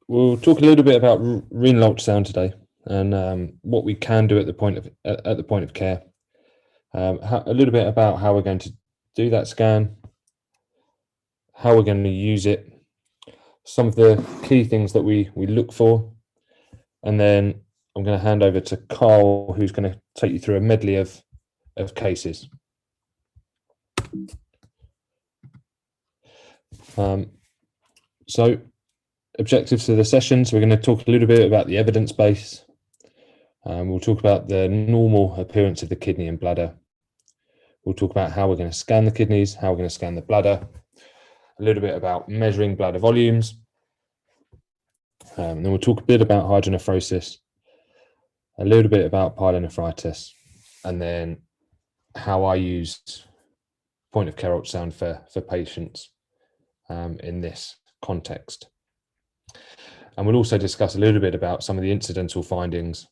we'll talk a little bit about renal ultrasound today and what we can do at the point of care. A little bit about how we're going to do that scan, how we're going to use it, some of the key things that we look for, and then I'm going to hand over to Karl, who's going to take you through a medley of cases. So objectives for the session. So we're going to talk a little bit about the evidence base. We'll talk about the normal appearance of the kidney and bladder. We'll talk about how we're going to scan the kidneys, how we're going to scan the bladder, a little bit about measuring bladder volumes. And then we'll talk a bit about hydronephrosis, a little bit about pyelonephritis, and then how I use point of care ultrasound for patients in this context. And we'll also discuss a little bit about some of the incidental findings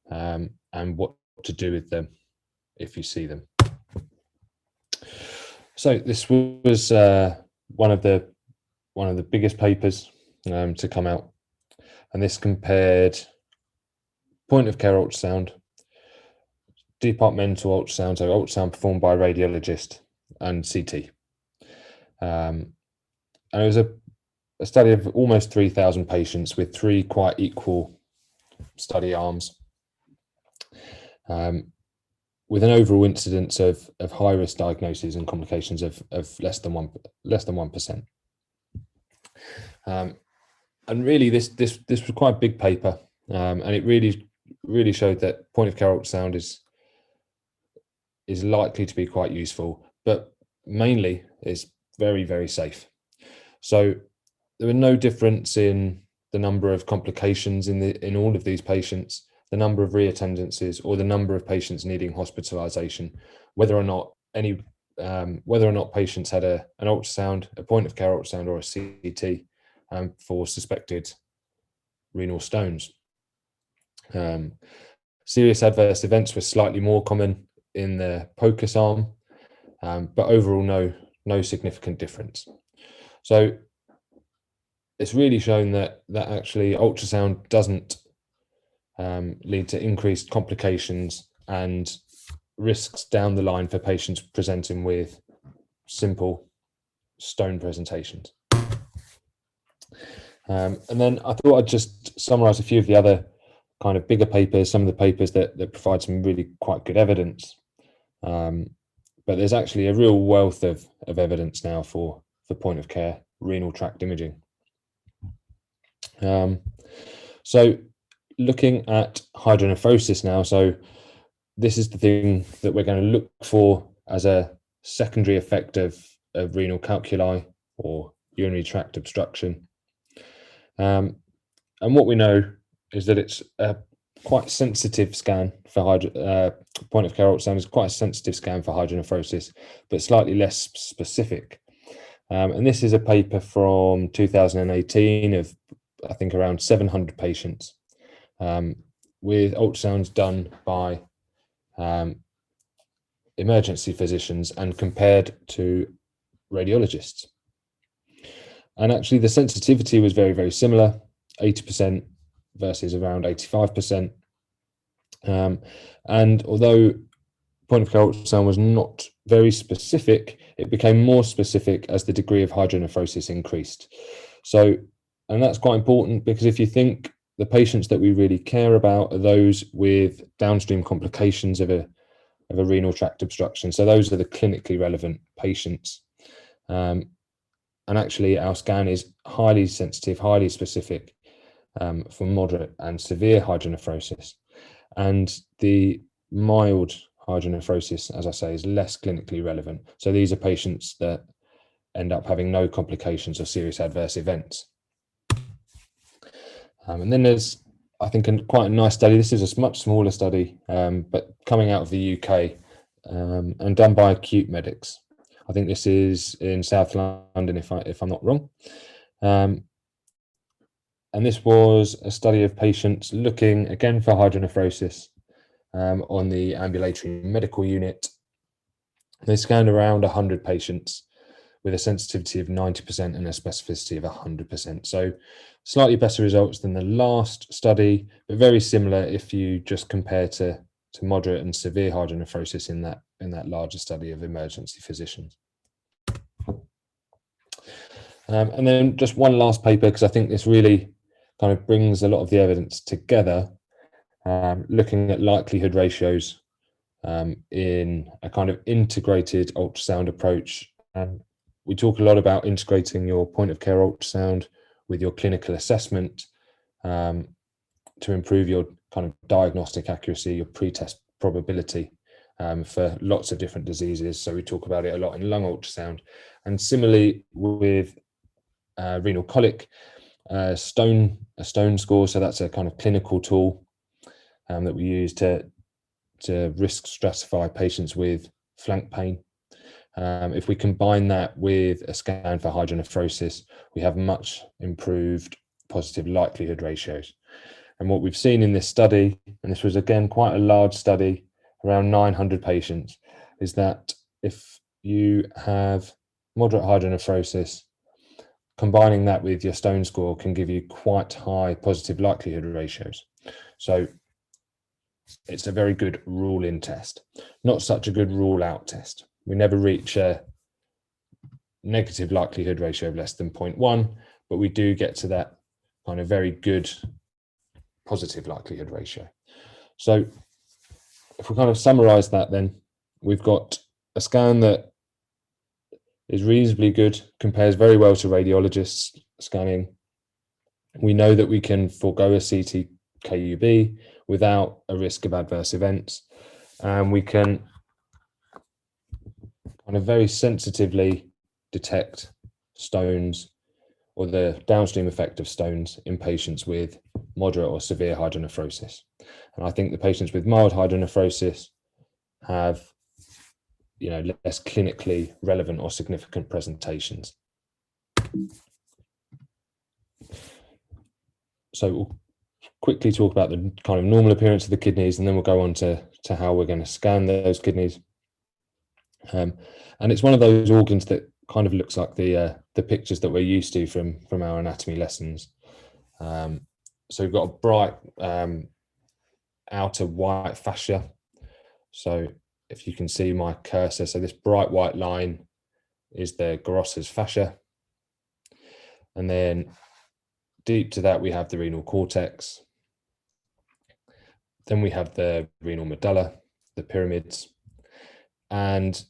and what to do with them if you see them. So this was one of the biggest papers to come out, and this compared point of care ultrasound, departmental ultrasound, so ultrasound performed by a radiologist, and CT. And it was a study of almost 3,000 patients with 3 quite equal study arms, with an overall incidence of high-risk diagnoses and complications of less than 1%. And really, this was quite a big paper, and it really showed that point of care ultrasound is likely to be quite useful, but mainly is very, very safe. So there were no difference in the number of complications in all of these patients, the number of reattendances, or the number of patients needing hospitalization, whether or not patients had an ultrasound, a point of care ultrasound, or a CT for suspected renal stones. Serious adverse events were slightly more common in the PoCUS arm, but overall no significant difference. So it's really shown that actually ultrasound doesn't lead to increased complications and risks down the line for patients presenting with simple stone presentations. And then I thought I'd just summarize a few of the other kind of bigger papers, some of the papers that provide some really quite good evidence. But there's actually a real wealth of evidence now for point of care renal tract imaging. So looking at hydronephrosis now, so this is the thing that we're going to look for as a secondary effect of renal calculi or urinary tract obstruction. And what we know is that it's a quite sensitive scan for point of care ultrasound is quite a sensitive scan for hydronephrosis, but slightly less specific. And this is a paper from 2018 of, I think, around 700 patients with ultrasounds done by emergency physicians and compared to radiologists. And actually the sensitivity was very, very similar, 80% versus around 85%. And although point of care ultrasound was not very specific, it became more specific as the degree of hydronephrosis increased. So, and that's quite important, because if you think the patients that we really care about are those with downstream complications of a renal tract obstruction. So those are the clinically relevant patients. And actually our scan is highly sensitive, highly specific for moderate and severe hydronephrosis. And the mild hydronephrosis, as I say, is less clinically relevant. So these are patients that end up having no complications or serious adverse events. And then there's, I think, quite a nice study. This is a much smaller study, but coming out of the UK and done by Acute Medics. I think this is in South London, if I'm not wrong. And this was a study of patients looking again for hydronephrosis on the ambulatory medical unit. They scanned around 100 patients with a sensitivity of 90% and a specificity of 100%. So slightly better results than the last study, but very similar if you just compare to moderate and severe hydronephrosis in that larger study of emergency physicians. And then just one last paper, because I think this really kind of brings a lot of the evidence together, looking at likelihood ratios in a kind of integrated ultrasound approach. We talk a lot about integrating your point of care ultrasound with your clinical assessment to improve your kind of diagnostic accuracy, your pre-test probability for lots of different diseases. So we talk about it a lot in lung ultrasound. And similarly with renal colic, a stone score. So that's a kind of clinical tool that we use to risk stratify patients with flank pain. If we combine that with a scan for hydronephrosis, we have much improved positive likelihood ratios. And what we've seen in this study, and this was again quite a large study, around 900 patients, is that if you have moderate hydronephrosis, combining that with your stone score can give you quite high positive likelihood ratios. So it's a very good rule-in test, not such a good rule-out test. We never reach a negative likelihood ratio of less than 0.1, but we do get to that kind of very good positive likelihood ratio. So if we kind of summarize that, then we've got a scan that is reasonably good, compares very well to radiologists scanning. We know that we can forego a CT KUB without a risk of adverse events, and we can kind of very sensitively detect stones or the downstream effect of stones in patients with moderate or severe hydronephrosis. And I think the patients with mild hydronephrosis have, you know, less clinically relevant or significant presentations. So we'll quickly talk about the kind of normal appearance of the kidneys, and then we'll go on to how we're going to scan those kidneys. And it's one of those organs that kind of looks like the pictures that we're used to from our anatomy lessons. So we've got a bright outer white fascia. So if you can see my cursor, so this bright white line is the Grosser's fascia. And then deep to that, we have the renal cortex. Then we have the renal medulla, the pyramids, and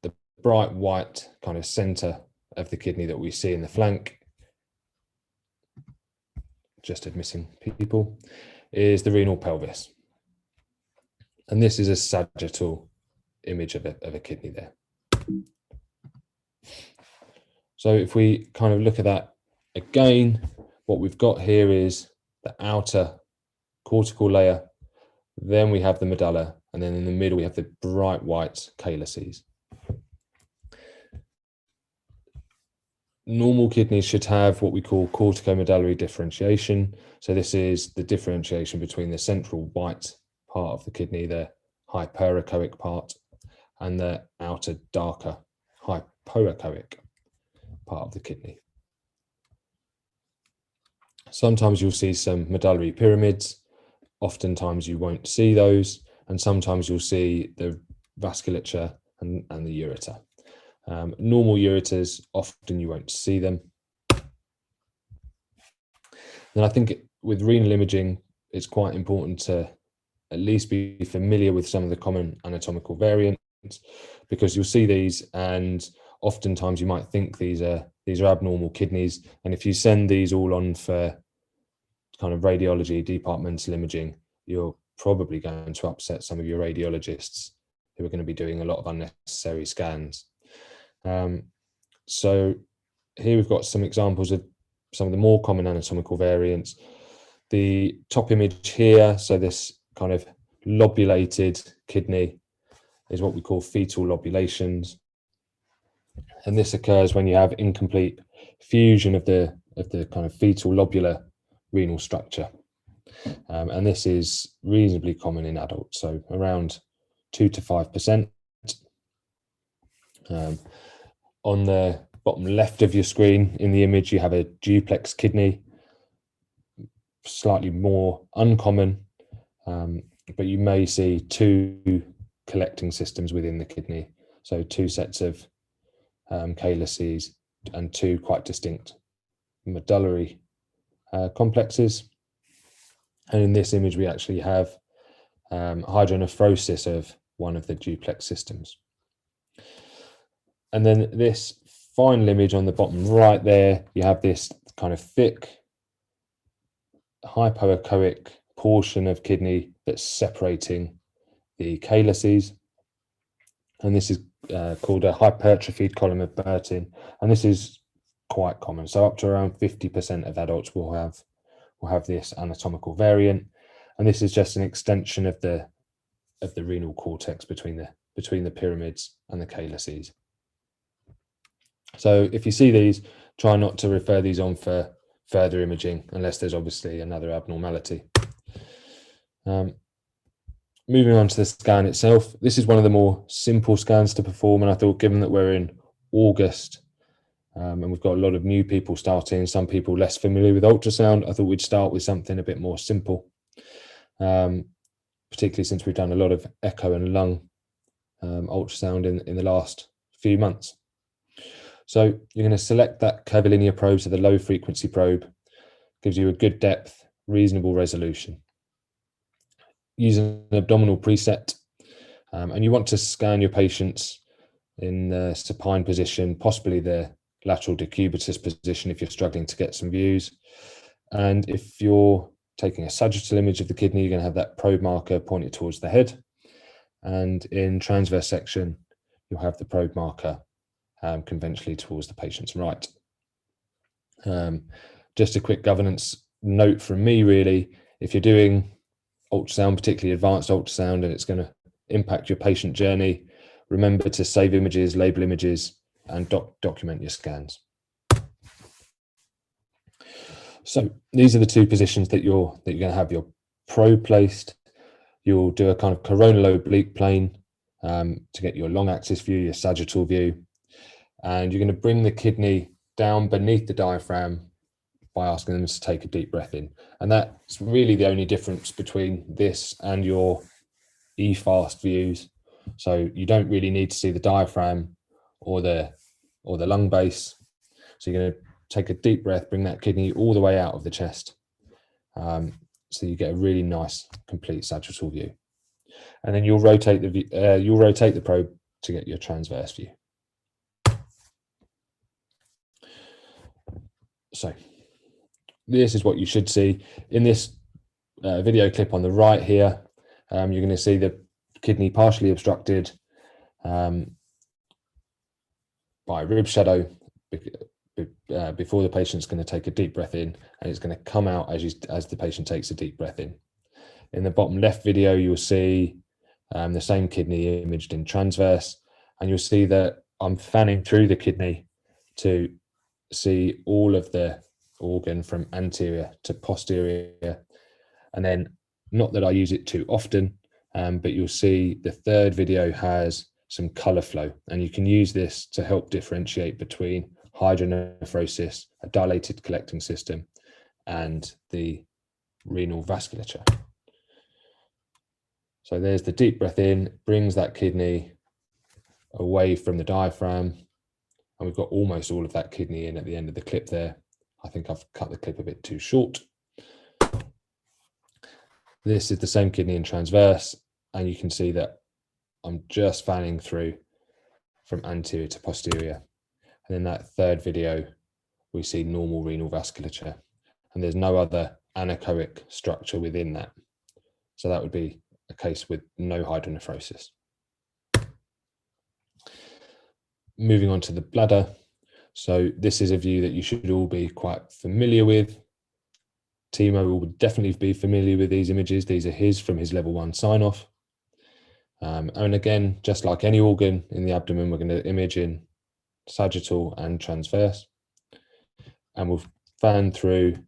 the bright white kind of center of the kidney that we see in the flank, just of missing people, is the renal pelvis. And this is a sagittal image of a kidney there. So if we kind of look at that again, what we've got here is the outer cortical layer, then we have the medulla, and then in the middle we have the bright white calyces. Normal kidneys should have what we call corticomedullary differentiation. So this is the differentiation between the central white part of the kidney, the hyperechoic part, and the outer darker hypoechoic part of the kidney. Sometimes you'll see some medullary pyramids, oftentimes you won't see those, and sometimes you'll see the vasculature and the ureter. Normal ureters, often you won't see them. And I think with renal imaging, it's quite important to at least be familiar with some of the common anatomical variants, because you'll see these and oftentimes you might think these are abnormal kidneys. And if you send these all on for kind of radiology, departmental imaging, you're probably going to upset some of your radiologists who are going to be doing a lot of unnecessary scans. So here we've got some examples of some of the more common anatomical variants. The top image here, so this kind of lobulated kidney is what we call fetal lobulations. And this occurs when you have incomplete fusion of the kind of fetal lobular renal structure. And this is reasonably common in adults, so around 2 to 5%. On the bottom left of your screen in the image, you have a duplex kidney, slightly more uncommon, but you may see two collecting systems within the kidney. So two sets of calyces and two quite distinct medullary complexes. And in this image, we actually have hydronephrosis of one of the duplex systems. And then this final image on the bottom right there, you have this kind of thick hypoechoic portion of kidney that's separating the calyces. And this is called a hypertrophied column of Burton. And this is quite common. So up to around 50% of adults will have this anatomical variant. And this is just an extension of the renal cortex between the pyramids and the calyces. So if you see these, try not to refer these on for further imaging unless there's obviously another abnormality. Moving on to the scan itself, this is one of the more simple scans to perform, and I thought, given that we're in August and we've got a lot of new people starting, some people less familiar with ultrasound, I thought we'd start with something a bit more simple, particularly since we've done a lot of echo and lung ultrasound in the last few months. So you're going to select that curvilinear probe, so the low frequency probe, gives you a good depth, reasonable resolution. Use an abdominal preset, and you want to scan your patients in the supine position, possibly the lateral decubitus position if you're struggling to get some views. And if you're taking a sagittal image of the kidney, you're going to have that probe marker pointed towards the head. And in transverse section, you'll have the probe marker conventionally towards the patient's right. Just a quick governance note from me, really, if you're doing ultrasound, particularly advanced ultrasound, and it's going to impact your patient journey, remember to save images, label images, and document your scans. So these are the two positions that you're going to have your probe placed. You'll do a kind of coronal oblique plane to get your long axis view, your sagittal view, and you're going to bring the kidney down beneath the diaphragm by asking them to take a deep breath in. And that's really the only difference between this and your EFAST views. So you don't really need to see the diaphragm or the lung base. So you're going to take a deep breath, bring that kidney all the way out of the chest. So you get a really nice, complete sagittal view. And then you'll rotate the probe to get your transverse view. So this is what you should see in this video clip on the right here. You're going to see the kidney partially obstructed by rib shadow before the patient's going to take a deep breath in, and it's going to come out as the patient takes a deep breath in. In the bottom left video, you'll see the same kidney imaged in transverse, and you'll see that I'm fanning through the kidney to see all of the organ from anterior to posterior. And then, not that I use it too often, but you'll see the third video has some color flow, and you can use this to help differentiate between hydronephrosis, a dilated collecting system, and the renal vasculature. So there's the deep breath in, brings that kidney away from the diaphragm, and we've got almost all of that kidney in at the end of the clip there. I think I've cut the clip a bit too short. This is the same kidney in transverse, and you can see that I'm just fanning through from anterior to posterior. And in that third video, we see normal renal vasculature, and there's no other anechoic structure within that. So that would be a case with no hydronephrosis. Moving on to the bladder. So this is a view that you should all be quite familiar with. Timo will definitely be familiar with these images. These are his from his level 1 sign-off. And again, just like any organ in the abdomen, we're going to image in sagittal and transverse. And we'll fan through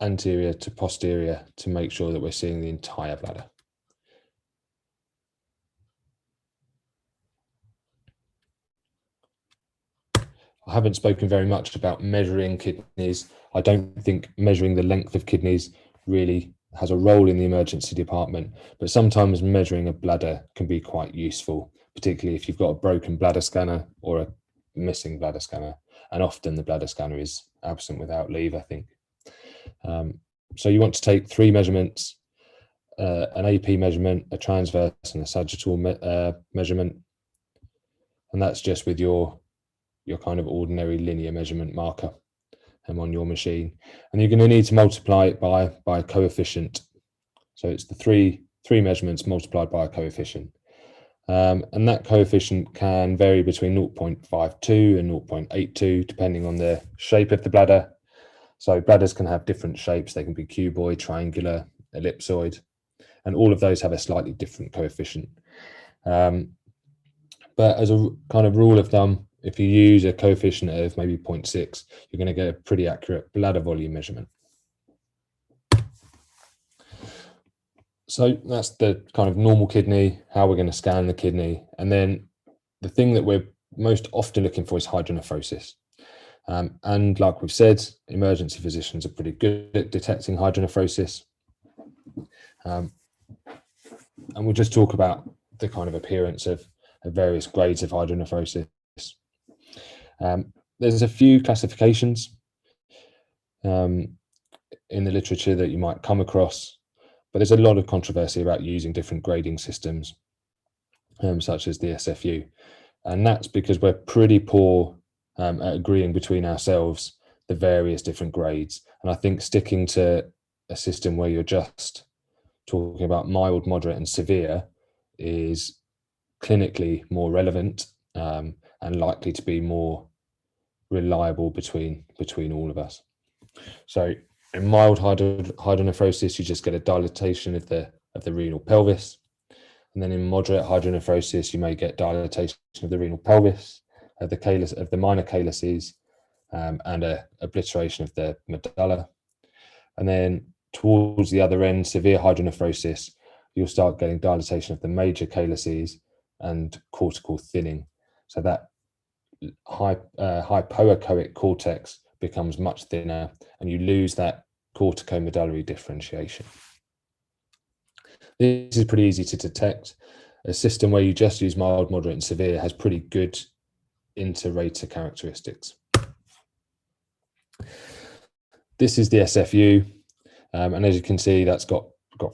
anterior to posterior to make sure that we're seeing the entire bladder. I haven't spoken very much about measuring kidneys. I don't think measuring the length of kidneys really has a role in the emergency department, but sometimes measuring a bladder can be quite useful, particularly if you've got a broken bladder scanner or a missing bladder scanner, and often the bladder scanner is absent without leave, I think. So you want to take 3 measurements, an AP measurement, a transverse and a sagittal measurement, and that's just with your kind of ordinary linear measurement marker on your machine, and you're going to need to multiply it by a coefficient. So it's the three measurements multiplied by a coefficient, and that coefficient can vary between 0.52 and 0.82 depending on the shape of the bladder. So bladders can have different shapes. They can be cuboid, triangular, ellipsoid, and all of those have a slightly different coefficient. But as a kind of rule of thumb, if you use a coefficient of maybe 0.6, you're going to get a pretty accurate bladder volume measurement. So that's the kind of normal kidney, how we're going to scan the kidney. And then the thing that we're most often looking for is hydronephrosis. And like we've said, emergency physicians are pretty good at detecting hydronephrosis. And we'll just talk about the kind of appearance of various grades of hydronephrosis. There's a few classifications in the literature that you might come across, but there's a lot of controversy about using different grading systems, such as the SFU. And that's because we're pretty poor at agreeing between ourselves the various different grades. And I think sticking to a system where you're just talking about mild, moderate, and severe is clinically more relevant and likely to be more reliable between all of us. So in mild hydronephrosis, you just get a dilatation of the renal pelvis, and then in moderate hydronephrosis, you may get dilatation of the renal pelvis, of the minor calyces, and a obliteration of the medulla. And then towards the other end, severe hydronephrosis, you'll start getting dilatation of the major calyces and cortical thinning. So that hypoechoic cortex becomes much thinner, and you lose that corticomedullary differentiation. This is pretty easy to detect. A system where you just use mild, moderate, and severe has pretty good inter-rater characteristics. This is the SFU, and as you can see, that's got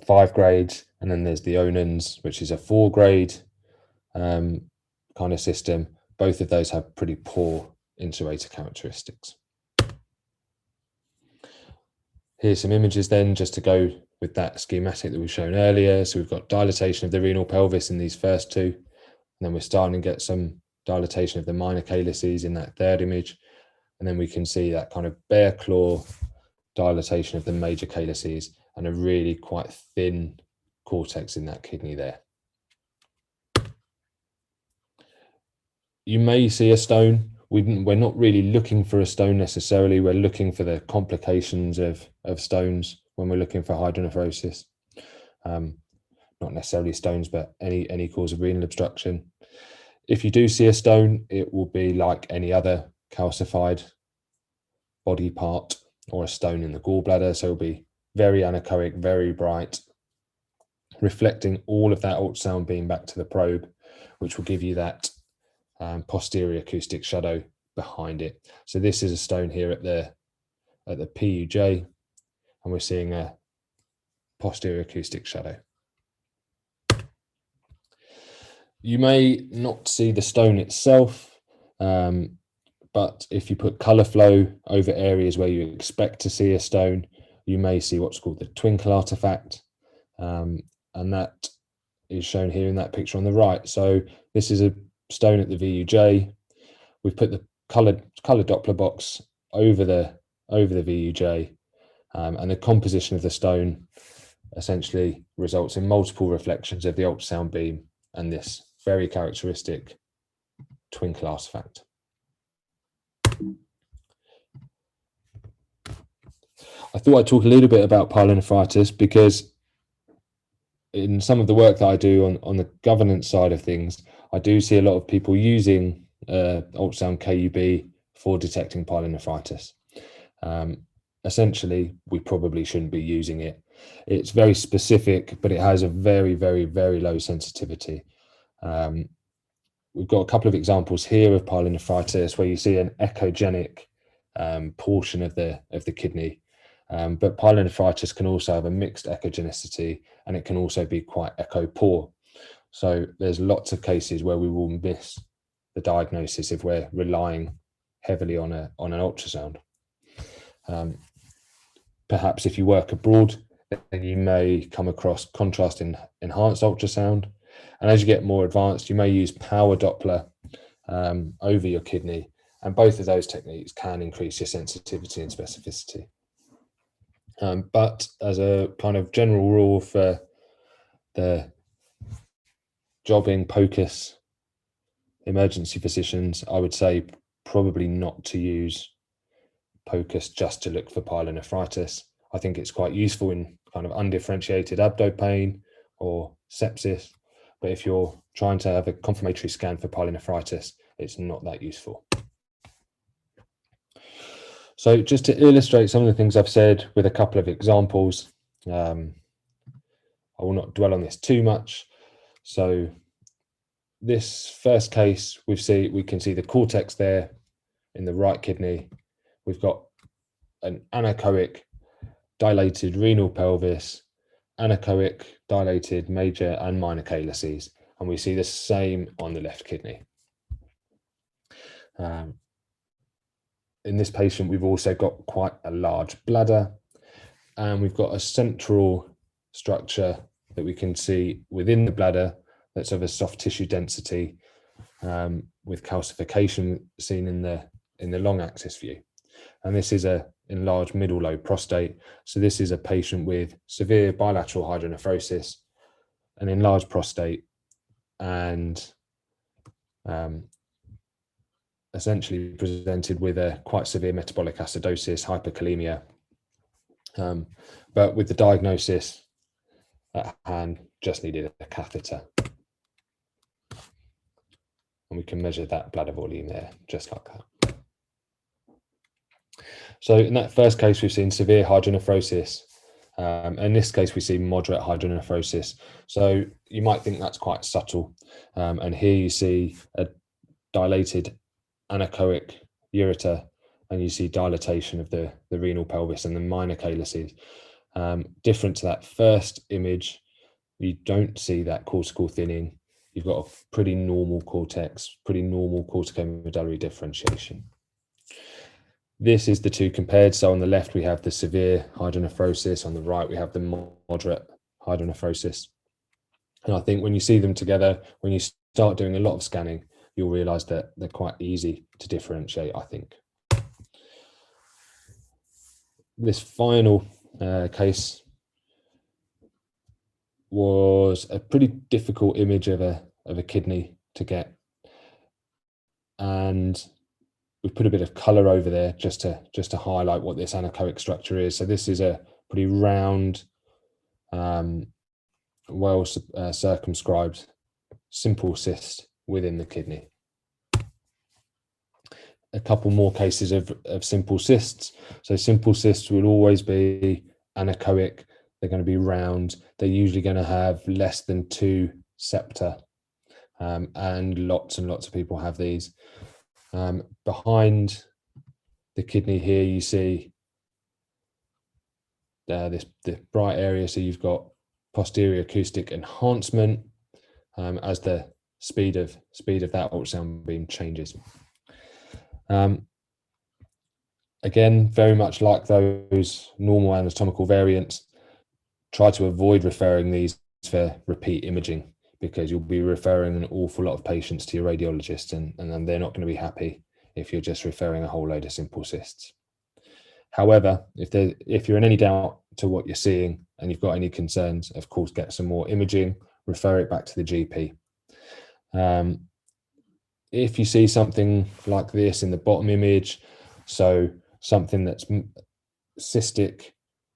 5 grades, and then there's the Onans, which is a 4-grade kind of system. Both of those have pretty poor inter-rater characteristics. Here's some images then, just to go with that schematic that we've shown earlier. So we've got dilatation of the renal pelvis in these first 2, and then we're starting to get some dilatation of the minor calyces in that 3rd image. And then we can see that kind of bear claw dilatation of the major calyces and a really quite thin cortex in that kidney there. You may see a stone. We're not really looking for a stone necessarily. We're looking for the complications of stones when we're looking for hydronephrosis. Not necessarily stones, but any cause of renal obstruction. If you do see a stone, it will be like any other calcified body part or a stone in the gallbladder. So it'll be very anechoic, very bright, reflecting all of that ultrasound beam back to the probe, which will give you that posterior acoustic shadow behind it. So this is a stone here at the PUJ, and we're seeing a posterior acoustic shadow. You may not see the stone itself, but if you put color flow over areas where you expect to see a stone, you may see what's called the Twinkle Artefact, and that is shown here in that picture on the right. So this is a stone at the VUJ. We've put the colored Doppler box over the VUJ, and the composition of the stone essentially results in multiple reflections of the ultrasound beam and this very characteristic Twinkle Artefact. I thought I'd talk a little bit about pyelonephritis because in some of the work that I do on the governance side of things, I do see a lot of people using ultrasound KUB for detecting pyelonephritis. Essentially, we probably shouldn't be using it. It's very specific, but it has a very, very, very low sensitivity. We've got a couple of examples here of pyelonephritis where you see an echogenic portion of the kidney, but pyelonephritis can also have a mixed echogenicity, and it can also be quite echo poor. So there's lots of cases where we will miss the diagnosis if we're relying heavily on an ultrasound. Perhaps if you work abroad, then you may come across contrast enhanced ultrasound. And as you get more advanced, you may use power Doppler over your kidney. And both of those techniques can increase your sensitivity and specificity. But as a kind of general rule for the jobbing PoCUS emergency physicians, I would say probably not to use PoCUS just to look for pyelonephritis. I think it's quite useful in kind of undifferentiated abdo pain or sepsis, but if you're trying to have a confirmatory scan for pyelonephritis, it's not that useful. So just to illustrate some of the things I've said with a couple of examples, I will not dwell on this too much. So this first case, we can see the cortex there in the right kidney. We've got an anechoic dilated renal pelvis, anechoic dilated major and minor calyces, and we see the same on the left kidney. In this patient, we've also got quite a large bladder, and we've got a central structure that we can see within the bladder that's of a soft tissue density, with calcification seen in the long axis view. And this is a enlarged middle lobe prostate. So this is a patient with severe bilateral hydronephrosis, an enlarged prostate, and essentially presented with a quite severe metabolic acidosis, hyperkalemia, but with the diagnosis at hand, just needed a catheter. And we can measure that bladder volume there, just like that. So in that first case, we've seen severe hydronephrosis. In this case, we see moderate hydronephrosis. So you might think that's quite subtle. And here you see a dilated anechoic ureter, and you see dilatation of the renal pelvis and the minor calyces. Different to that first image, you don't see that cortical thinning. You've got a pretty normal cortex, pretty normal corticomedullary differentiation. This is the two compared. So on the left, we have the severe hydronephrosis. On the right, we have the moderate hydronephrosis. And I think when you see them together, when you start doing a lot of scanning, you'll realize that they're quite easy to differentiate, I think. This final case was a pretty difficult image of a kidney to get. And we've put a bit of color over there just to highlight what this anechoic structure is. So this is a pretty round, well circumscribed, simple cyst within the kidney. A couple more cases of simple cysts. So simple cysts will always be anechoic. They're going to be round. They're usually going to have less than 2 septa, and lots of people have these. Behind the kidney here, you see the bright area. So you've got posterior acoustic enhancement as the speed of that ultrasound beam changes. Again, very much like those normal anatomical variants, try to avoid referring these for repeat imaging, because you'll be referring an awful lot of patients to your radiologist, and then they're not going to be happy if you're just referring a whole load of simple cysts. However, if you're in any doubt to what you're seeing and you've got any concerns, of course, get some more imaging, refer it back to the GP. If you see something like this in the bottom image, so something that's cystic,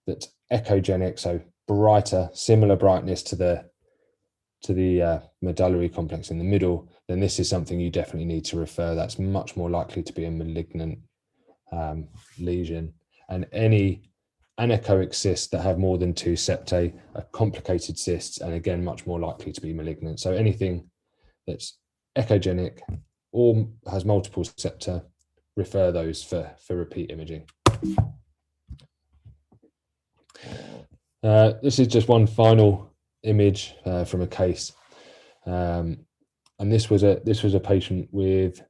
that's echogenic, so brighter, similar brightness to the medullary complex in the middle, then this is something you definitely need to refer. That's much more likely to be a malignant lesion. And any anechoic cysts that have more than 2 septae are complicated cysts, and again, much more likely to be malignant. So anything that's echogenic or has multiple septa, refer those for repeat imaging. This is just one final image from a case, and this was a patient with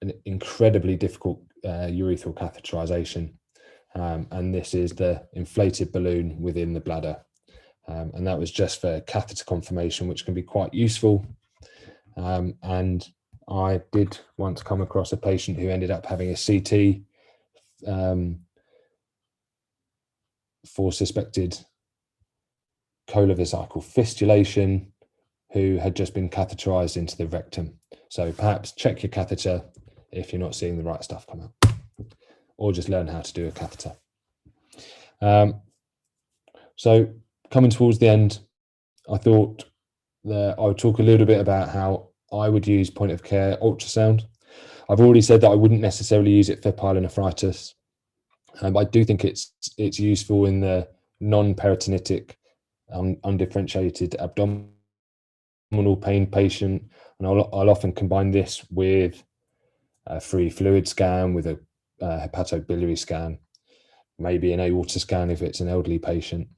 an incredibly difficult urethral catheterization, and this is the inflated balloon within the bladder, and that was just for catheter confirmation, which can be quite useful. And I did once come across a patient who ended up having a CT for suspected colovesical fistulation, who had just been catheterized into the rectum. So perhaps check your catheter if you're not seeing the right stuff come out, or just learn how to do a catheter. So coming towards the end, I thought that I would talk a little bit about how I would use point of care ultrasound. I've already said that I wouldn't necessarily use it for pyelonephritis. I do think it's useful in the non-peritonitic, undifferentiated abdominal pain patient, and I'll often combine this with a free fluid scan, with a hepatobiliary scan, maybe an aorta scan if it's an elderly patient.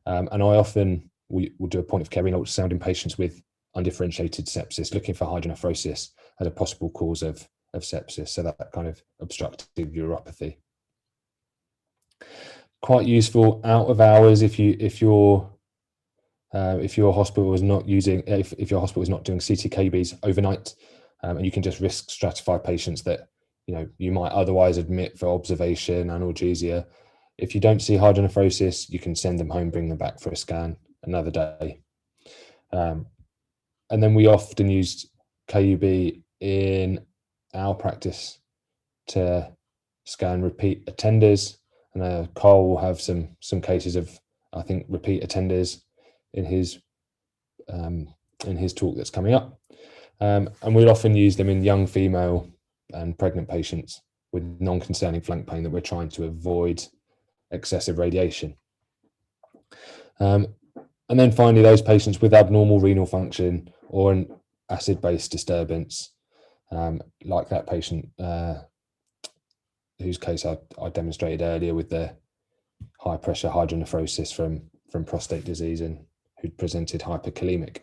And I often will do a point of care renal ultrasound in patients with undifferentiated sepsis, looking for hydronephrosis as a possible cause of sepsis, so that kind of obstructive uropathy. Quite useful out of hours if your hospital is not using, if your hospital is not doing CT/KBs overnight, and you can just risk stratify patients that you might otherwise admit for observation, analgesia. If you don't see hydronephrosis, you can send them home, bring them back for a scan another day. And then we often used KUB in our practice to scan repeat attenders, and Karl will have some cases of, I think, repeat attenders in his talk that's coming up, and we'll often use them in young female and pregnant patients with non-concerning flank pain that we're trying to avoid excessive radiation. And then finally, those patients with abnormal renal function or an acid-base disturbance, like that patient whose case I demonstrated earlier with the high pressure hydronephrosis from prostate disease and who'd presented hyperkalemic.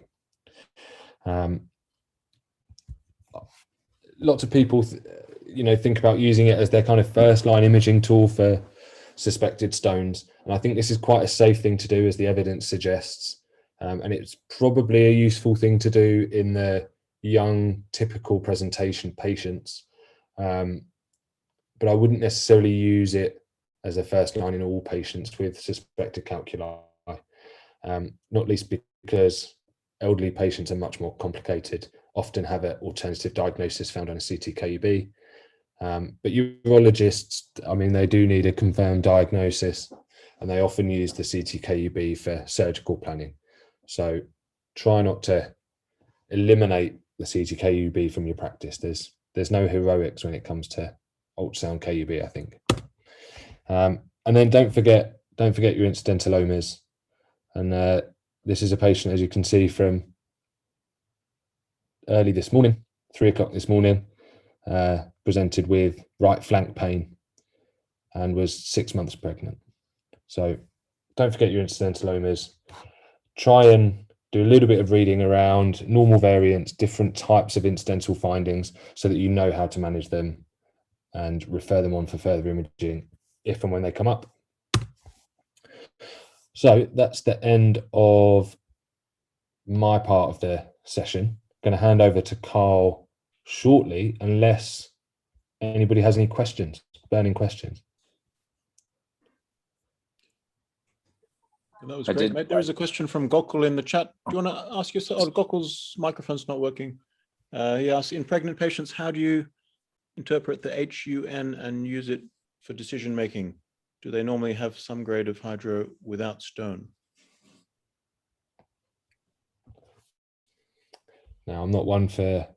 Lots of people think about using it as their kind of first line imaging tool for suspected stones, and I think this is quite a safe thing to do, as the evidence suggests, and it's probably a useful thing to do in the young typical presentation patients, but I wouldn't necessarily use it as a first line in all patients with suspected calculi, not least because elderly patients are much more complicated, often have an alternative diagnosis found on a CT/KUB. But urologists, I mean, they do need a confirmed diagnosis, and they often use the CT/KUB for surgical planning. So try not to eliminate the CT/KUB from your practice. There's no heroics when it comes to ultrasound KUB, I think. And then don't forget your incidentalomas. And this is a patient, as you can see, from early this morning, 3 o'clock this morning, presented with right flank pain and was 6 months pregnant. So don't forget your incidentalomas. Try and do a little bit of reading around normal variants, different types of incidental findings, so that you know how to manage them and refer them on for further imaging if and when they come up. So that's the end of my part of the session. I'm going to hand over to Karl shortly, unless anybody has any questions, burning questions. That was great, mate. There is a question from Gokul in the chat. Do you want to ask yourself? Oh, Gokul's microphone's not working. He asks, in pregnant patients, how do you interpret the HUN and use it for decision making? Do they normally have some grade of hydro without stone? Now, I'm not one for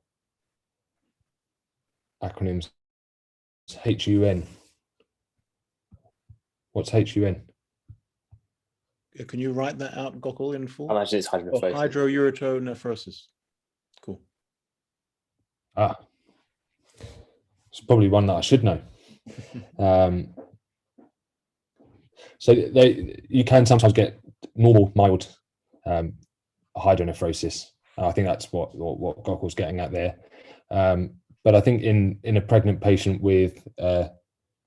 acronyms. HUN. What's HUN? Can you write that out, Gokul, in full? I imagine it's hydronephrosis. Hydroureteronephrosis. Cool. Ah, it's probably one that I should know. So you can sometimes get normal, mild hydronephrosis. I think that's what Gokul's getting at there. But I think in a pregnant patient with a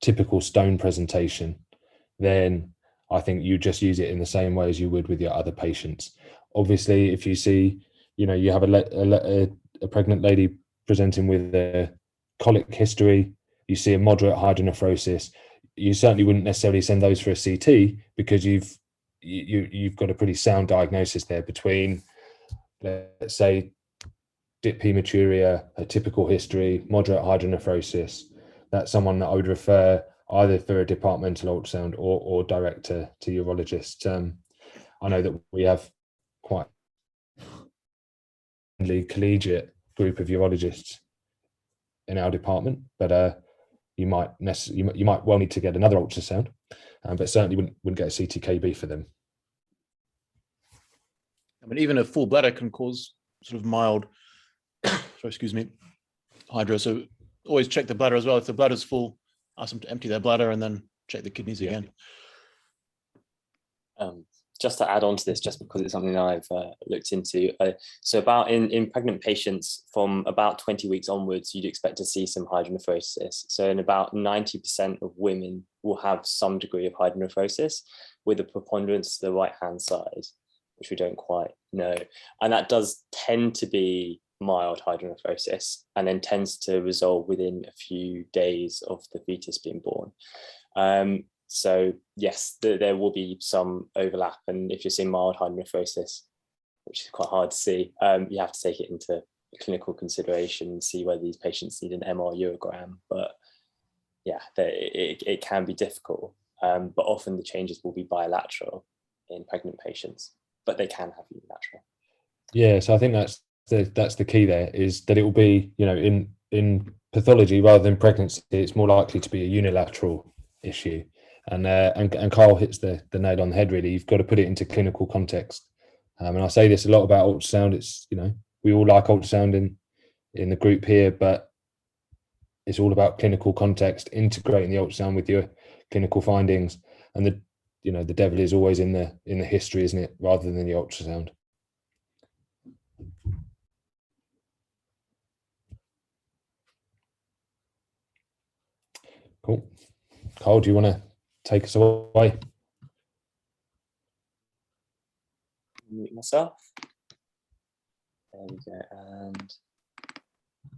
typical stone presentation, then I think you just use it in the same way as you would with your other patients. Obviously, if you see, you have a pregnant lady presenting with a colic history, you see a moderate hydronephrosis, you certainly wouldn't necessarily send those for a CT, because you've got a pretty sound diagnosis there between, let's say, dip hematuria, a typical history, moderate hydronephrosis. That's someone that I would refer either for a departmental ultrasound or direct to urologist. I know that we have quite a collegiate group of urologists in our department, but you might well need to get another ultrasound, but certainly wouldn't get a CTKB for them. I mean, even a full bladder can cause sort of mild, hydro. So always check the bladder as well. If the bladder's full, ask them to empty their bladder and then check the kidneys again. Just to add on to this, just because it's something I've looked into. So about in pregnant patients from about 20 weeks onwards, you'd expect to see some hydronephrosis. So in about 90% of women will have some degree of hydronephrosis, with a preponderance to the right-hand side, which we don't quite know. And that does tend to be mild hydronephrosis, and then tends to resolve within a few days of the fetus being born. So yes, there will be some overlap, and if you're seeing mild hydronephrosis, which is quite hard to see, you have to take it into clinical consideration and see whether these patients need an MR urogram. But yeah, it can be difficult, but often the changes will be bilateral in pregnant patients, but they can have unilateral. Yeah, so I think that's the key there, is that it will be, in pathology rather than pregnancy, it's more likely to be a unilateral issue. And Karl hits the nail on the head, really. You've got to put it into clinical context. And I say this a lot about ultrasound. It's, we all like ultrasound in the group here, but it's all about clinical context, integrating the ultrasound with your clinical findings. And the devil is always in the history, isn't it, rather than the ultrasound. Cool. Karl, do you want to take us away? Mute myself. There we go, and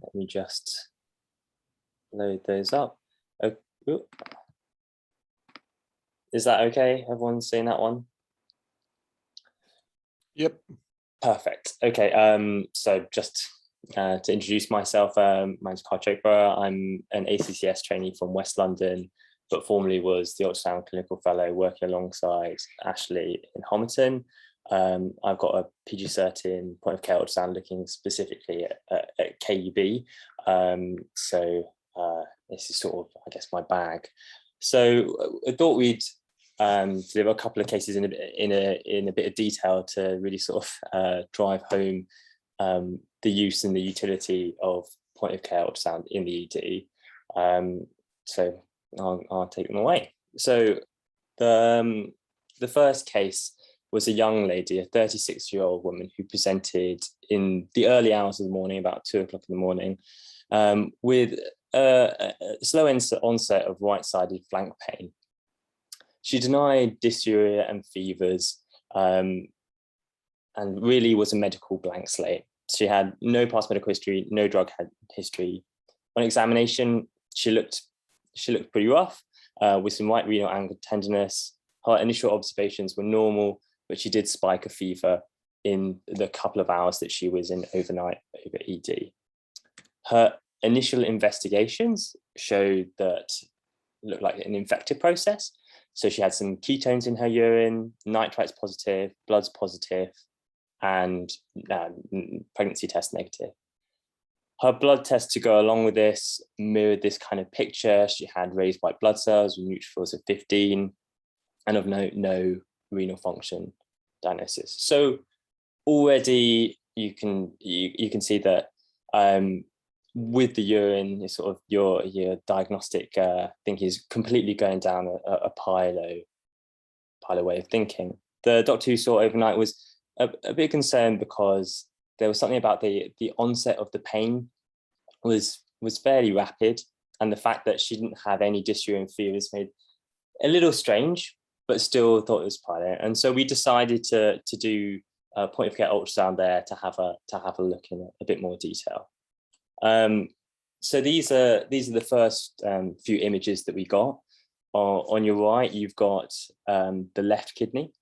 let me just load those up. Oh, is that okay? Everyone's seeing that one? Yep. Perfect. Okay. So just to introduce myself, my name's Karl Chopra. I'm an ACCS trainee from West London, but formerly was the ultrasound clinical fellow working alongside Ashley in Homerton. I've got a PG cert in point of care ultrasound, looking specifically at KUB. So this is sort of, I guess, my bag. So I thought we'd deliver a couple of cases in a bit of detail to really sort of drive home the use and the utility of point of care ultrasound in the ED. So I'll take them away. So the first case was a young lady, a 36-year-old woman, who presented in the early hours of the morning, about 2 o'clock in the morning, with a slow onset of right-sided flank pain. She denied dysuria and fevers, and really was a medical blank slate. She had no past medical history, no drug history. On examination, she looked pretty rough, with some right renal angle tenderness. Her initial observations were normal, but she did spike a fever in the couple of hours that she was in overnight over ED. Her initial investigations showed that it looked like an infective process. So she had some ketones in her urine, nitrites positive, blood's positive, and pregnancy test negative. Her blood tests to go along with this mirrored this kind of picture. She had raised white blood cells with neutrophils of 15 and of no renal function diagnosis. So already you can see that with the urine, sort of your diagnostic thinking is completely going down a pyelo way of thinking. The doctor who saw overnight was a bit concerned because there was something about the onset of the pain was fairly rapid, and the fact that she didn't have any dysuria fevers made a little strange, but still thought it was pyelo. And so we decided to do a point of care ultrasound there to have a look in a bit more detail. So these are the first few images that we got. On your right, you've got the left kidney,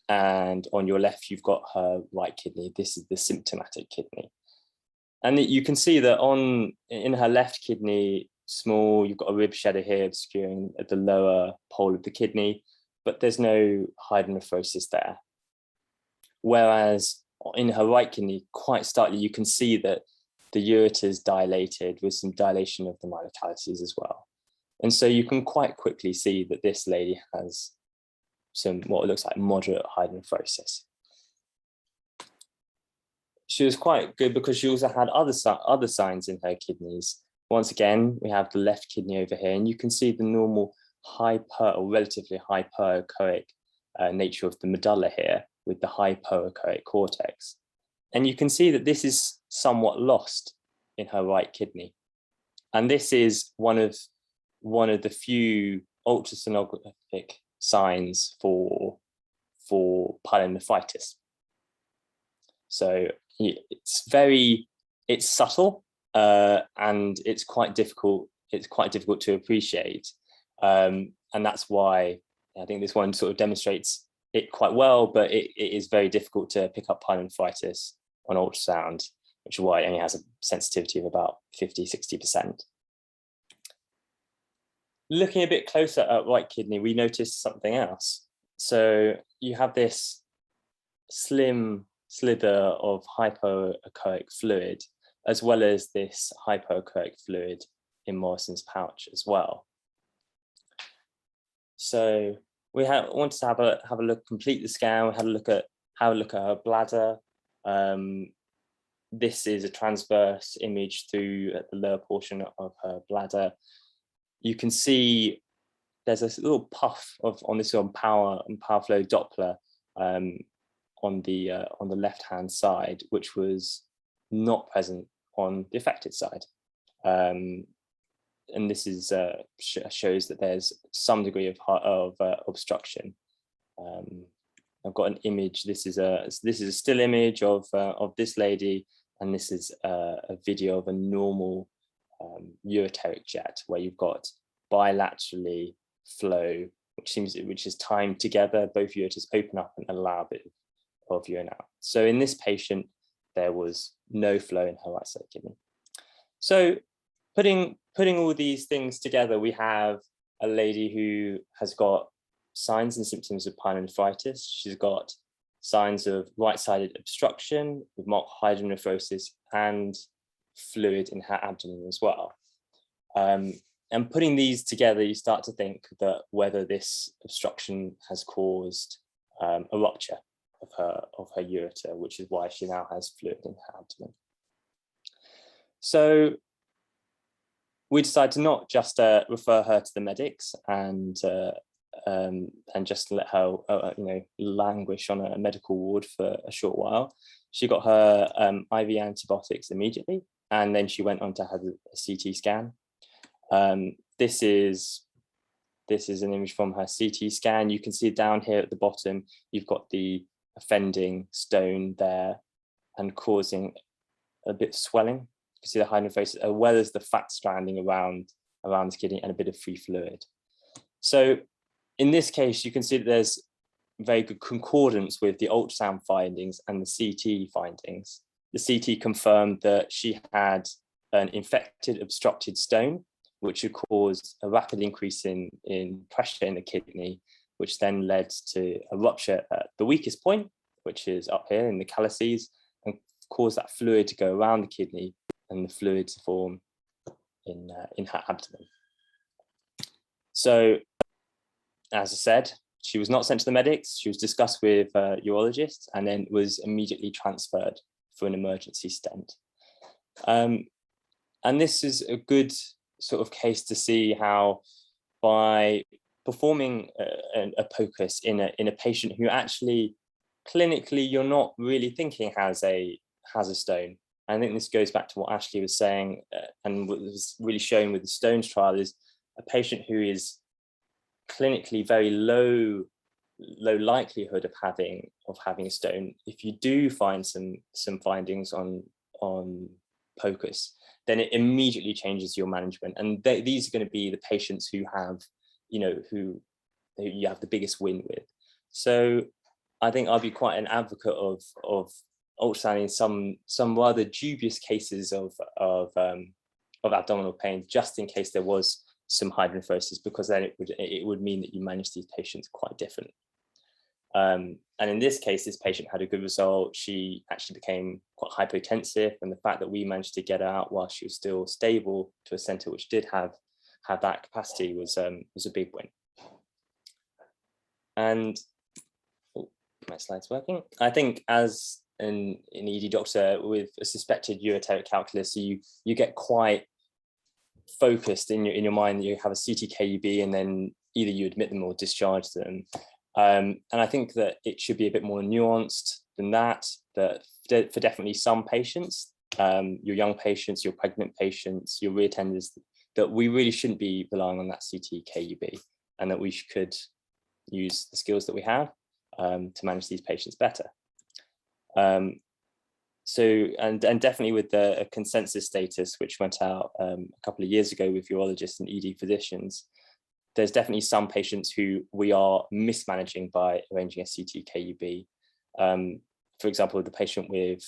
and on your left, you've got her right kidney. This is the symptomatic kidney. And you can see that in her left kidney, small, you've got a rib shedder here obscuring at the lower pole of the kidney, but there's no hydronephrosis there. Whereas in her right kidney, quite starkly, you can see that the ureter is dilated with some dilation of the myocarditis as well. And so you can quite quickly see that this lady has some what looks like moderate hydronephrosis. She was quite good because she also had other signs in her kidneys. Once again, we have the left kidney over here, and you can see the normal relatively hyperechoic nature of the medulla here with the hypoechoic cortex. And you can see that this is somewhat lost in her right kidney. And this is one of the few ultrasonographic signs for pyelonephritis. So it's subtle, and it's quite difficult to appreciate. And that's why I think this one sort of demonstrates it quite well, but it is very difficult to pick up pyelonephritis on ultrasound, which is why it only has a sensitivity of about 50–60%. Looking a bit closer at right kidney, we noticed something else. So you have this slim slither of hypoechoic fluid, as well as this hypoechoic fluid in Morrison's pouch as well. So we wanted to have a look, complete the scan. We had a look at her bladder. This is a transverse image through at the lower portion of her bladder. You can see there's a little puff on this power flow Doppler on the left-hand side, which was not present on the affected side. And this is shows that there's some degree of obstruction. I've got an image. This is a still image of this lady, and this is a video of a normal ureteric jet where you've got bilaterally flow, which is timed together. Both ureters open up and allow a bit of urine out. So in this patient, there was no flow in her right side kidney. So putting all these things together, we have a lady who has got signs and symptoms of pyelonephritis. She's got signs of right-sided obstruction with marked hydronephrosis and fluid in her abdomen as well. And putting these together, you start to think that whether this obstruction has caused a rupture of her ureter, which is why she now has fluid in her abdomen. So we decided to not just refer her to the medics and just let her languish on a medical ward for a short while. She got her IV antibiotics immediately, and then she went on to have a CT scan. This is an image from her CT scan. You can see down here at the bottom, you've got the offending stone there and causing a bit of swelling. You can see the hydronephrosis, as well as the fat stranding around the kidney and a bit of free fluid. So in this case, you can see that there's very good concordance with the ultrasound findings and the CT findings. The CT confirmed that she had an infected, obstructed stone, which had caused a rapid increase in pressure in the kidney, which then led to a rupture at the weakest point which is up here in the calyces, and cause that fluid to go around the kidney and the fluid to form in her abdomen. So, as I said, she was not sent to the medics. She was discussed with urologists and then was immediately transferred for an emergency stent. And this is a good sort of case to see how, by performing a PoCUS in a patient who actually clinically you're not really thinking has a stone. I think this goes back to what Ashley was saying, and what was really shown with the stones trial, is a patient who is clinically very low likelihood of having a stone. If you do find some findings on PoCUS, then it immediately changes your management. And these are going to be the patients who have, who you have the biggest win with. So I think I'd be quite an advocate of ultrasounding some rather dubious cases of abdominal pain, just in case there was some hydronephrosis, because then it would mean that you manage these patients quite different. And in this case, this patient had a good result. She actually became quite hypotensive, and the fact that we managed to get her out while she was still stable to a center which did have that capacity was a big win. And my slide's working. I think as an ED doctor with a suspected ureteric calculus, you get quite focused in your mind. You have a CT KUB, and then either you admit them or discharge them. And I think that it should be a bit more nuanced than that. That for definitely some patients, your young patients, your pregnant patients, your reattenders, that we really shouldn't be relying on that CT KUB, and that we could use the skills that we have to manage these patients better. So, and definitely with the consensus status, which went out a couple of years ago with urologists and ED physicians, there's definitely some patients who we are mismanaging by arranging a CT KUB. For example, the patient with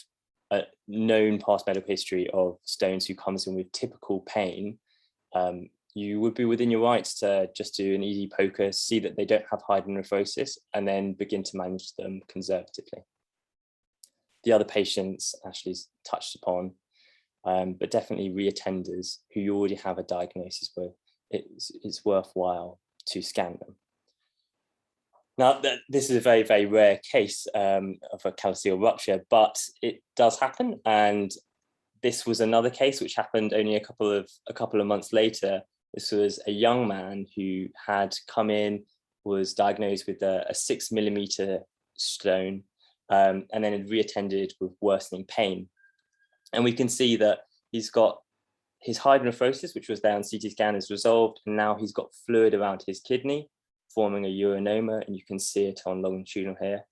a known past medical history of stones who comes in with typical pain, you would be within your rights to just do an ED PoCUS, see that they don't have hydronephrosis, and then begin to manage them conservatively. The other patients Ashley's touched upon, but definitely reattenders who you already have a diagnosis with, it's worthwhile to scan them. Now, this is a very, very rare case of a calloceal rupture, but it does happen. And this was another case which happened only a couple of months later. This was a young man who had come in, was diagnosed with a 6mm stone, and then had reattended with worsening pain. And we can see that he's got his hydronephrosis, which was there on CT scan, is resolved, and now he's got fluid around his kidney, forming a urenoma, and you can see it on longitudinal here.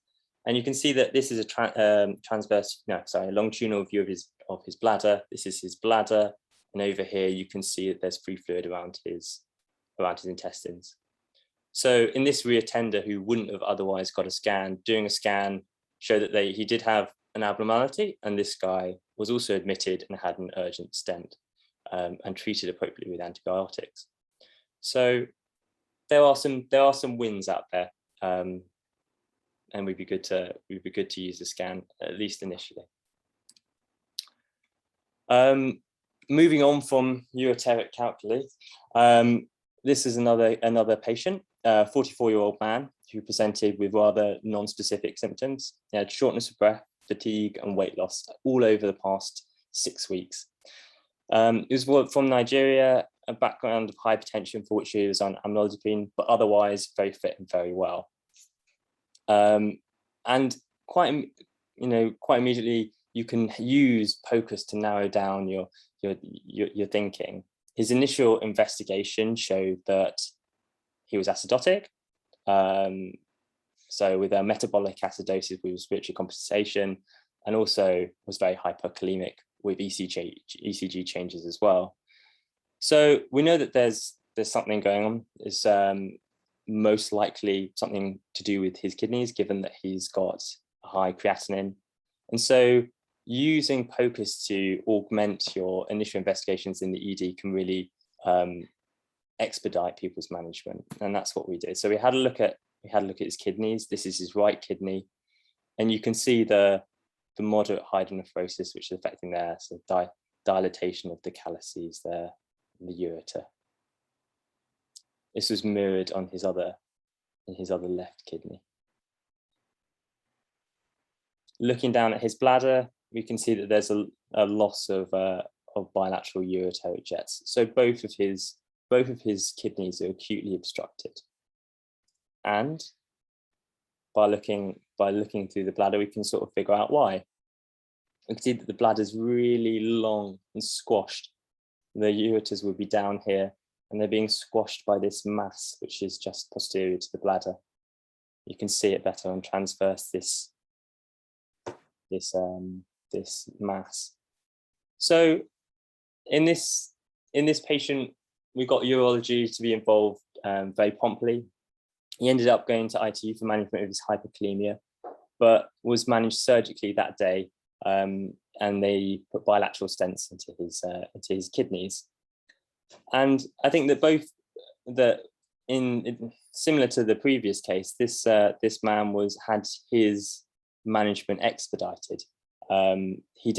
And you can see that this is a longitudinal view of his bladder. This is his bladder, and over here you can see that there's free fluid around his intestines. So in this reattender who wouldn't have otherwise got a scan, doing a scan showed that he did have an abnormality, and this guy was also admitted and had an urgent stent and treated appropriately with antibiotics. So there are some wins out there, and we'd be good to use the scan, at least initially. Moving on from Ureteric Calculi, this is another patient, a 44-year-old man who presented with rather non-specific symptoms. He had shortness of breath, fatigue, and weight loss all over the past 6 weeks. He was from Nigeria, a background of hypertension for which he was on amlodipine, but otherwise very fit and very well. And quite immediately, you can use PoCUS to narrow down your thinking. His initial investigation showed that he was acidotic. So with a metabolic acidosis with respiratory compensation, and also was very hyperkalemic with ECG changes as well. So we know that there's something going on. It's most likely something to do with his kidneys, given that he's got a high creatinine. And so using PoCUS to augment your initial investigations in the ED can really expedite people's management, and that's what we did. So we had a look at his kidneys. This is his right kidney, And you can see the moderate hydronephrosis, which is affecting there, so dilatation of the calyces there in the ureter. This was mirrored on his other left kidney. Looking down at his bladder, we can see that there's a loss of bilateral ureteric jets. So both of his kidneys are acutely obstructed. And by looking through the bladder, we can sort of figure out why. We can see that the bladder is really long and squashed. The ureters would be down here, and they're being squashed by this mass, which is just posterior to the bladder. You can see it better on transverse, this mass. So in this patient, we got urology to be involved very promptly. He ended up going to ITU for management of his hyperkalemia, but was managed surgically that day, and they put bilateral stents into his kidneys. And I think that similar to the previous case, this man had his management expedited. He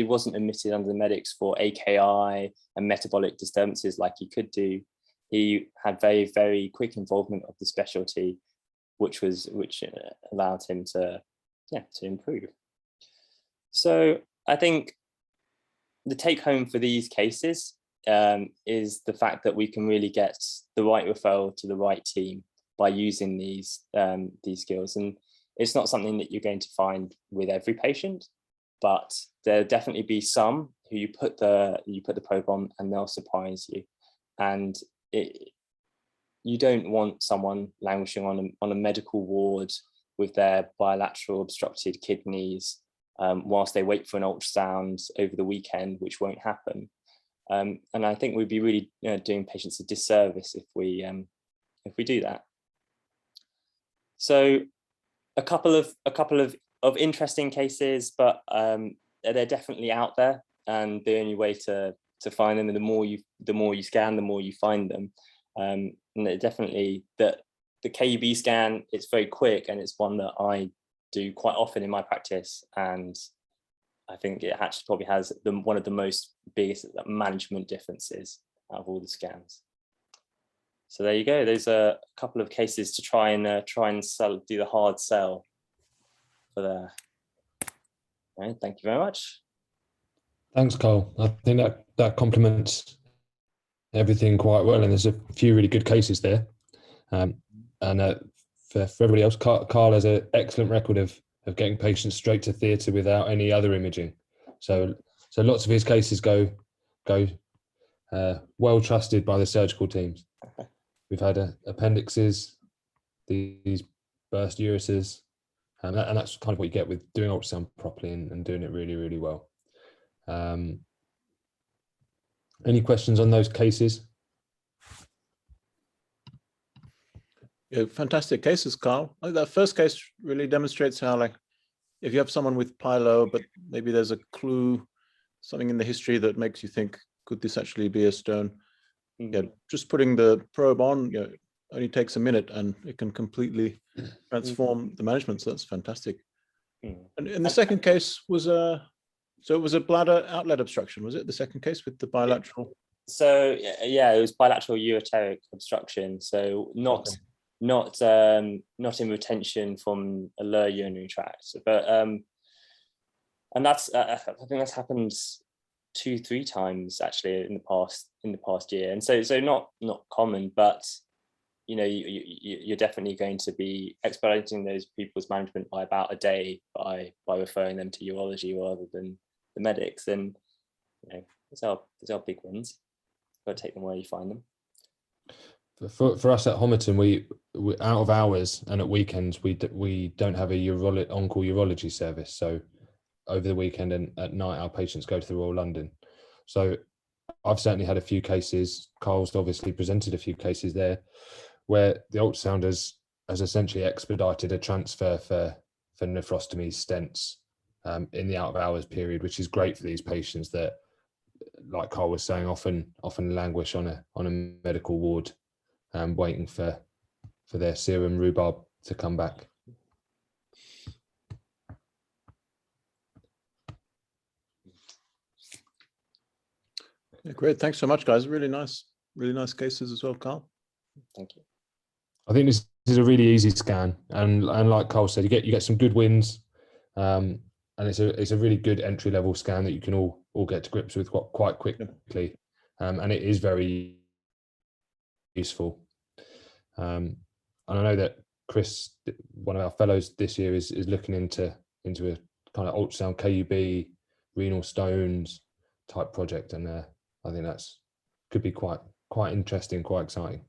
wasn't admitted under the medics for AKI and metabolic disturbances like he could do. He had very, very quick involvement of the specialty, which allowed him to improve. So I think the take home for these cases is the fact that we can really get the right referral to the right team by using these skills. And it's not something that you're going to find with every patient, but there'll definitely be some who you put the probe on and they'll surprise you. And you don't want someone languishing on a medical ward with their bilateral obstructed kidneys whilst they wait for an ultrasound over the weekend, which won't happen. And I think we'd be really doing patients a disservice if we do that. So a couple of interesting cases, but they're definitely out there, and the only way to find them, and the more you scan, the more you find them. And definitely the KUB scan, it's very quick, and it's one that I do quite often in my practice, and I think it actually probably has one of the most biggest management differences out of all the scans. So there you go. There's a couple of cases to try and do the hard sell for there. All right, thank you very much. Thanks, Carl. I think that complements everything quite well, and there's a few really good cases there. And for everybody else, Carl has an excellent record of getting patients straight to theatre without any other imaging. So lots of his cases go well trusted by the surgical teams. We've had appendixes, these burst ureters, and that's kind of what you get with doing ultrasound properly and doing it really, really well. Any questions on those cases? Yeah, fantastic cases, Carl. I think that first case really demonstrates how, like, if you have someone with pyelo, but maybe there's a clue, something in the history that makes you think, could this actually be a stone? Yeah, just putting the probe on, only takes a minute, and it can completely transform the management. So that's fantastic. And in the second case was so it was a bladder outlet obstruction, was it? The second case with the bilateral. So yeah, it was bilateral ureteric obstruction. So not in retention from a lower urinary tract, but and that's I think that's happened 2-3 times actually in the past year, and so not common, but you're definitely going to be expediting those people's management by about a day by referring them to urology rather than the medics. And these are big wins. Got to take them where you find them. For us at Homerton, we out of hours and at weekends we don't have a on-call urology service. So over the weekend and at night, our patients go to the Royal London. So I've certainly had a few cases. Carl's obviously presented a few cases there where the ultrasound has essentially expedited a transfer for nephrostomies, stents in the out of hours period, which is great for these patients that, like Carl was saying, often languish on a medical ward, waiting for their serum rhubarb to come back. Yeah, great. Thanks so much, guys. Really nice cases as well, Carl. Thank you. I think this is a really easy scan, and like Carl said, you get some good wins, and it's a really good entry level scan that you can all get to grips with quite quickly, and it is very useful. And I know that Chris, one of our fellows this year, is looking into a kind of ultrasound KUB renal stones type project, and I think could be quite interesting, quite exciting.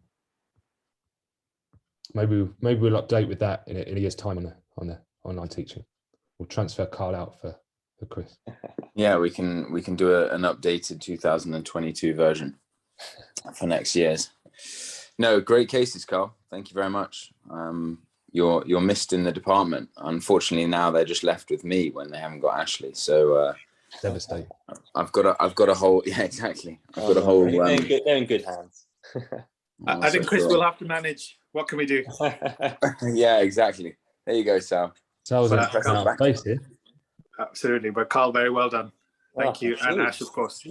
Maybe we'll update with that in a year's time on the online teaching. We'll transfer Carl out for Chris. Yeah, we can do an updated 2022 version for next year's. No, great cases, Carl. Thank you very much. You're missed in the department. Unfortunately, now they're just left with me when they haven't got Ashley. So Devastating. I've got a whole exactly. I've got a whole. They're in good hands. I think Chris will have to manage. What can we do? Yeah, exactly. There you go, Sal. Sal's in space here. Absolutely. But Carl, very well done. Thank you. And Ash, of course.